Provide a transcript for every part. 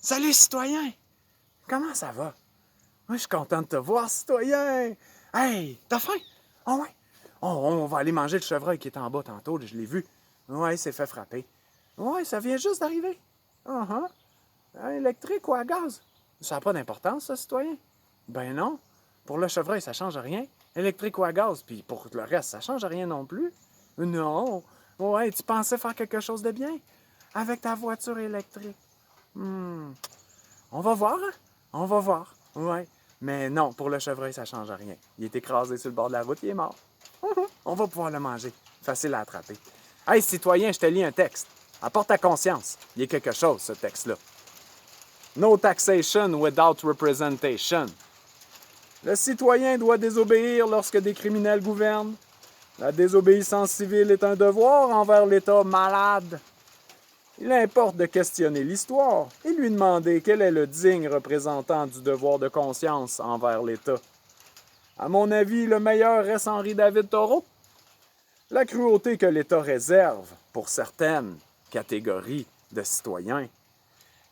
Salut, citoyen! Comment ça va? Moi, je suis content de te voir, citoyen! Hey, t'as faim? Ah ouais? On va aller manger le chevreuil qui est en bas tantôt, je l'ai vu. Ouais, il s'est fait frapper. Ouais, ça vient juste d'arriver. Électrique ou à gaz? Ça n'a pas d'importance, ça, citoyen? Ben non. Pour le chevreuil, ça change rien. Électrique ou à gaz, puis pour le reste, ça change rien non plus. Non. Ouais, tu pensais faire quelque chose de bien avec ta voiture électrique. On va voir, hein? On va voir. Ouais. Mais non, pour le chevreuil, ça change rien. Il est écrasé sur le bord de la route, il est mort. On va pouvoir le manger. Facile à attraper. Hey, citoyen, je te lis un texte. Apporte ta conscience. Il y a quelque chose, ce texte-là. No taxation without representation. Le citoyen doit désobéir lorsque des criminels gouvernent. La désobéissance civile est un devoir envers l'État malade. Il importe de questionner l'histoire et lui demander quel est le digne représentant du devoir de conscience envers l'État. À mon avis, le meilleur reste Henri-David Thoreau. La cruauté que l'État réserve pour certaines catégories de citoyens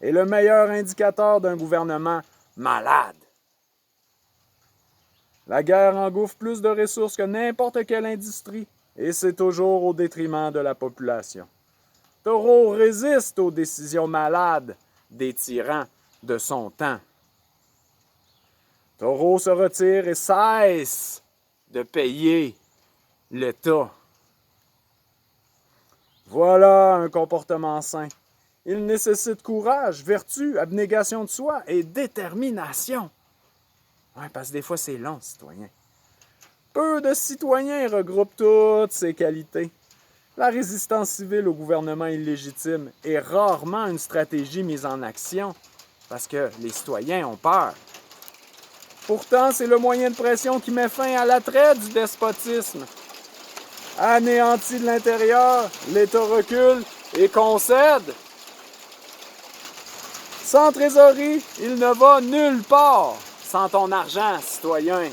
est le meilleur indicateur d'un gouvernement malade. La guerre engouffre plus de ressources que n'importe quelle industrie et c'est toujours au détriment de la population. Thoreau résiste aux décisions malades des tyrans de son temps. Thoreau se retire et cesse de payer l'État. Voilà un comportement sain. Il nécessite courage, vertu, abnégation de soi et détermination. Oui, parce que des fois, c'est long, citoyen. Peu de citoyens regroupent toutes ces qualités. La résistance civile au gouvernement illégitime est rarement une stratégie mise en action parce que les citoyens ont peur. Pourtant, c'est le moyen de pression qui met fin à l'attrait du despotisme. Anéanti de l'intérieur, l'État recule et concède. Sans trésorerie, il ne va nulle part sans ton argent, citoyen.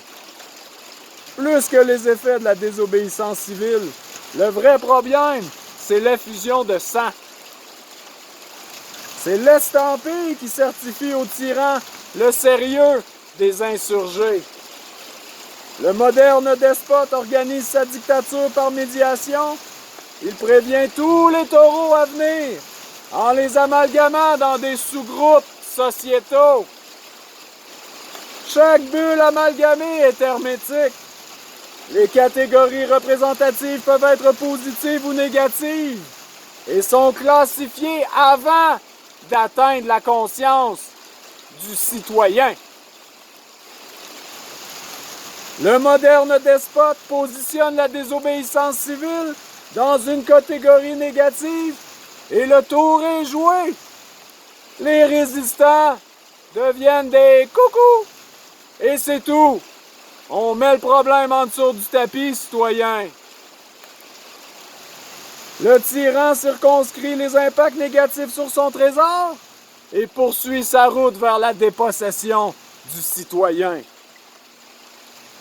Plus que les effets de la désobéissance civile, le vrai problème, c'est l'effusion de sang. C'est l'estampille qui certifie aux tyrans le sérieux des insurgés. Le moderne despote organise sa dictature par médiation. Il prévient tous les taureaux à venir en les amalgamant dans des sous-groupes sociétaux. Chaque bulle amalgamée est hermétique. Les catégories représentatives peuvent être positives ou négatives et sont classifiées avant d'atteindre la conscience du citoyen. Le moderne despote positionne la désobéissance civile dans une catégorie négative et le tour est joué. Les résistants deviennent des coucous et c'est tout. On met le problème en dessous du tapis, citoyen. Le tyran circonscrit les impacts négatifs sur son trésor et poursuit sa route vers la dépossession du citoyen.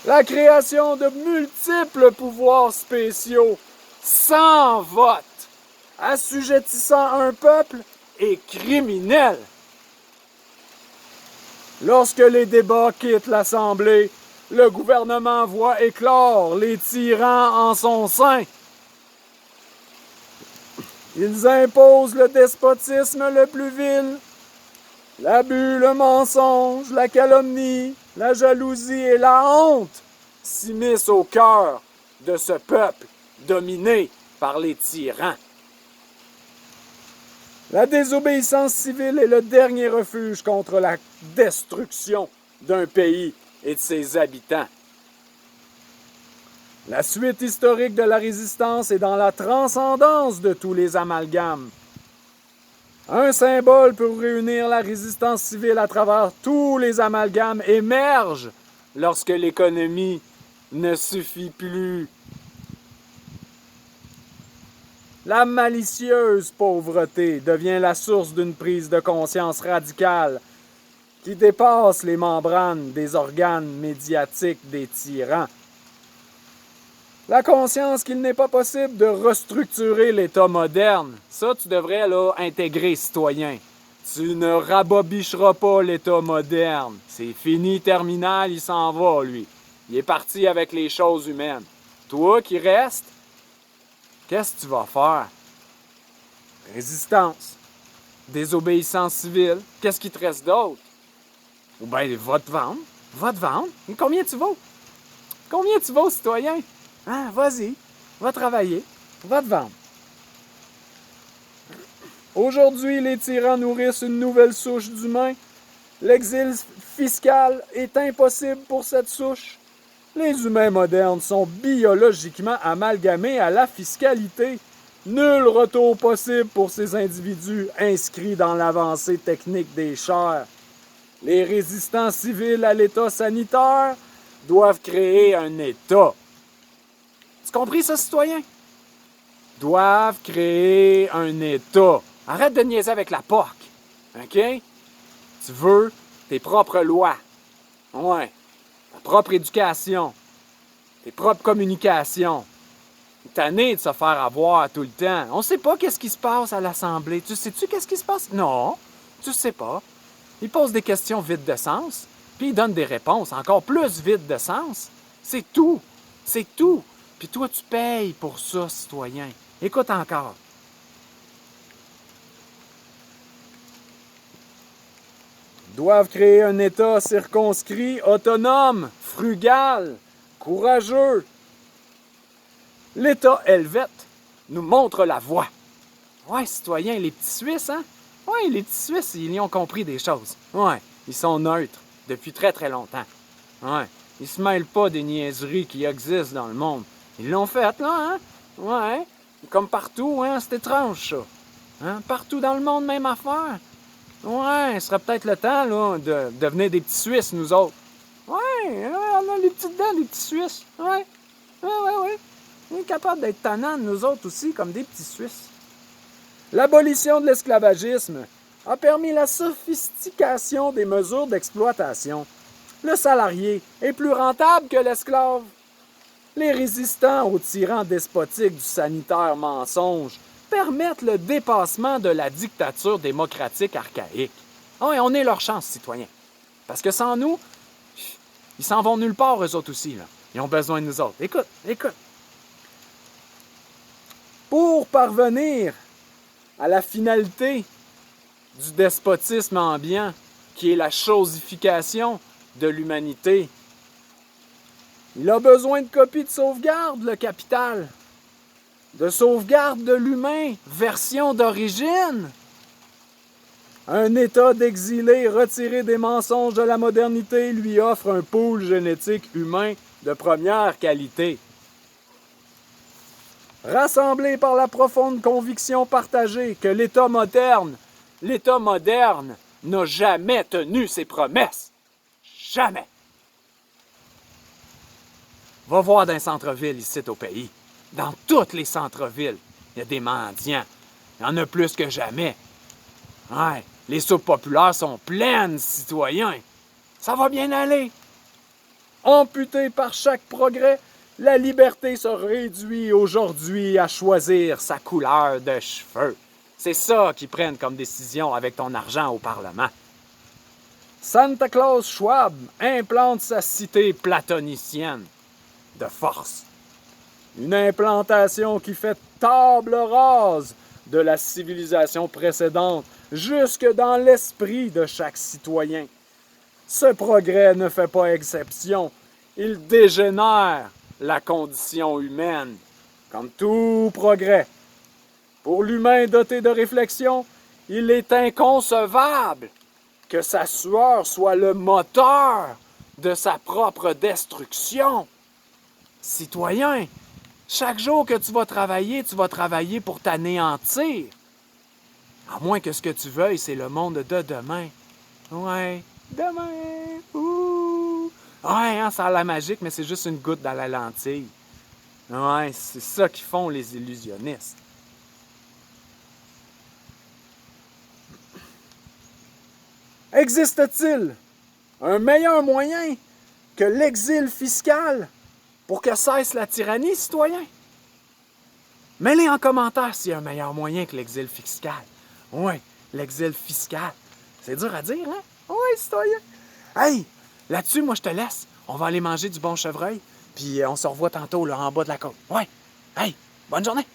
La création de multiples pouvoirs spéciaux sans vote, assujettissant un peuple, est criminel. Lorsque les débats quittent l'Assemblée, le gouvernement voit éclore les tyrans en son sein. Ils imposent le despotisme le plus vil, l'abus, le mensonge, la calomnie, la jalousie et la honte s'immiscent au cœur de ce peuple dominé par les tyrans. La désobéissance civile est le dernier refuge contre la destruction d'un pays et de ses habitants. La suite historique de la résistance est dans la transcendance de tous les amalgames. Un symbole pour réunir la résistance civile à travers tous les amalgames émerge lorsque l'économie ne suffit plus. La malicieuse pauvreté devient la source d'une prise de conscience radicale qui dépasse les membranes des organes médiatiques des tyrans. La conscience qu'il n'est pas possible de restructurer l'État moderne, ça, tu devrais là, intégrer, citoyen. Tu ne rabobicheras pas l'État moderne. C'est fini, terminal, il s'en va, lui. Il est parti avec les choses humaines. Toi qui restes, qu'est-ce que tu vas faire? Résistance. Désobéissance civile. Qu'est-ce qui te reste d'autre? Ou bien, va te vendre. Va te vendre. Et combien tu vaux? Combien tu vaux, citoyen? Ah, vas-y. Va travailler. Va te vendre. Aujourd'hui, les tyrans nourrissent une nouvelle souche d'humains. L'exil fiscal est impossible pour cette souche. Les humains modernes sont biologiquement amalgamés à la fiscalité. Nul retour possible pour ces individus inscrits dans l'avancée technique des chairs. Les résistants civils à l'État sanitaire doivent créer un État. Tu compris ça, citoyen? Doivent créer un État. Arrête de niaiser avec la POC. OK? Tu veux tes propres lois. Ouais. Ta propre éducation. Tes propres communications. T'es tanné de se faire avoir tout le temps. On sait pas qu'est-ce qui se passe à l'Assemblée. Tu sais-tu qu'est-ce qui se passe? Non, tu sais pas. Ils posent des questions vides de sens, puis ils donnent des réponses encore plus vides de sens. C'est tout. C'est tout. Puis toi, tu payes pour ça, citoyen. Écoute encore. Doivent créer un État circonscrit, autonome, frugal, courageux. L'État helvète nous montre la voie. Ouais, citoyens, les petits Suisses, hein? Ouais, les petits Suisses, ils y ont compris des choses. Ouais, ils sont neutres depuis très très longtemps. Ouais, ils se mêlent pas des niaiseries qui existent dans le monde. Ils l'ont fait, là, hein? Ouais, comme partout, hein? C'est étrange, ça. Hein? Partout dans le monde, même affaire. Ouais, ce serait peut-être le temps, là, de devenir des petits Suisses, nous autres. Ouais, on a les petites dents, les petits Suisses. Ouais. On est capable d'être tannants, nous autres aussi, comme des petits Suisses. L'abolition de l'esclavagisme a permis la sophistication des mesures d'exploitation. Le salarié est plus rentable que l'esclave. Les résistants aux tyrans despotiques du sanitaire mensonge permettent le dépassement de la dictature démocratique archaïque. Oh, et on est leur chance, citoyens. Parce que sans nous, ils s'en vont nulle part, eux autres aussi, là. Ils ont besoin de nous autres. Écoute. Pour parvenir à la finalité du despotisme ambiant, qui est la chosification de l'humanité, il a besoin de copies de sauvegarde, le capital. De sauvegarde de l'humain, version d'origine. Un État d'exilés retiré des mensonges de la modernité lui offre un pool génétique humain de première qualité. Rassemblé par la profonde conviction partagée que l'État moderne n'a jamais tenu ses promesses. Jamais. Va voir dans les centres-villes ici au pays. Dans tous les centres-villes, il y a des mendiants. Il y en a plus que jamais. Ouais, les soupes populaires sont pleines, citoyens. Ça va bien aller. Amputée par chaque progrès, la liberté se réduit aujourd'hui à choisir sa couleur de cheveux. C'est ça qu'ils prennent comme décision avec ton argent au Parlement. Santa Claus Schwab implante sa cité platonicienne de force. Une implantation qui fait table rase de la civilisation précédente jusque dans l'esprit de chaque citoyen. Ce progrès ne fait pas exception. Il dégénère la condition humaine, comme tout progrès. Pour l'humain doté de réflexion, il est inconcevable que sa sueur soit le moteur de sa propre destruction. Citoyen, chaque jour que tu vas travailler pour t'anéantir. À moins que ce que tu veuilles, c'est le monde de demain. Ouais, demain. Ouh. Ouais, hein, ça a l'air magique, mais c'est juste une goutte dans la lentille. Ouais, c'est ça qu'ils font les illusionnistes. Existe-t-il un meilleur moyen que l'exil fiscal pour que cesse la tyrannie, citoyen? Mets-les en commentaire s'il y a un meilleur moyen que l'exil fiscal. Oui, l'exil fiscal. C'est dur à dire, hein? Oui, citoyen. Hey, là-dessus, moi, je te laisse. On va aller manger du bon chevreuil, puis on se revoit tantôt là, en bas de la côte. Ouais. Hey, bonne journée.